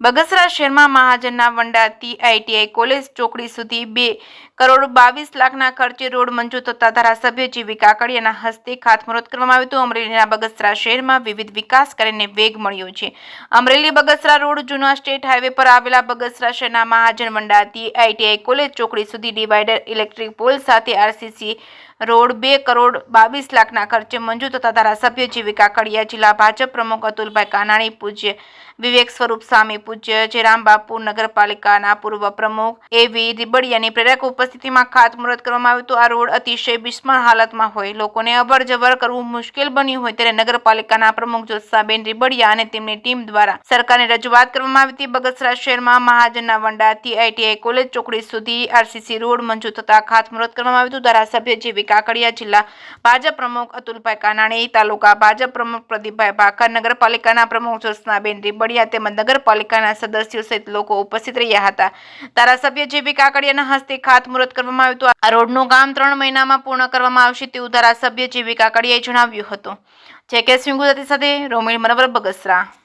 બગસરા શહેરમાં મહાજનના વંડાથી ITI college ચોકડી સુધી 2,22,00,000ના ખર્ચે રોડ મંજૂર થતા ધારાસભ્ય જીવી કાકડિયાના હસ્તે ખાતમુહૂર્ત કરવામાં આવ્યું હતું। અમરેલીના બગસરા શહેરમાં વિવિધ વિકાસ કાર્યને વેગ મળ્યો છે। અમરેલી બગસરા રોડ જૂના સ્ટેટ હાઈવે પર આવેલા બગસરા શહેરના મહાજન વંડાથી આઈટીઆઈ કોલેજ ચોકડી સુધી ડિવાઈડર, ઇલેક્ટ્રિક પોલ સાથે આરસીસી રોડ 2,22,00,000ના ખર્ચે મંજૂર થતા ધારાસભ્ય જીવી કાકડિયા, જિલ્લા ભાજપ પ્રમુખ અતુલભાઈ કાનાણી, પૂજ્ય વિવેક સ્વરૂપ સ્વામી, પૂજ્ય જયરામ બાપુ, નગરપાલિકાના પૂર્વ પ્રમુખ એવી રીબડિયાની પ્રેરક ઉપસ્થિતિમાં ખાતમુહૂર્ત કરવામાં આવ્યું હતું। આ રોડ અતિશય બિસ્માર હાલતમાં હોય, લોકોને અવર જવર કરવું મુશ્કેલ બન્યું હોય ત્યારે નગરપાલિકાના પ્રમુખ જ્યોત્સાબેન રીબડિયા અને તેમની ટીમ દ્વારા સરકારને રજૂઆત કરવામાં આવી હતી। બગસરા શહેરમાં મહાજનના વંડાથી આઈટીઆઈ કોલેજ ચોકડી સુધી આરસીસી રોડ મંજૂર થતા ખાતમુહૂર્ત કરવામાં આવ્યું હતું। ધારાસભ્ય જીવી કાકડિયા, જિલ્લા ભાજપ પ્રમુખ અતુલભાઈ કાનાણી, તાલુકા ભાજપ પ્રમુખ પ્રદીપભાઈ ભાકર, નગરપાલિકાના પ્રમુખ જ્યોત્સનાબેન રીબડિયા તેમજ નગરપાલિકાના સદસ્યો સહિત લોકો ઉપસ્થિત રહ્યા હતા। ધારાસભ્ય જીવી કાકડિયાના હસ્તે ખાતમુહૂર્ત કરવામાં આવ્યું હતું। આ રોડનું કામ 3 મહિનામાં પૂર્ણ કરવામાં આવશે તેવું ધારાસભ્ય જીવી કાકડિયાએ જણાવ્યું હતું। જે કે સિંહ ગુજરાતી સાથે રોમિલ મનવર, બગસરા।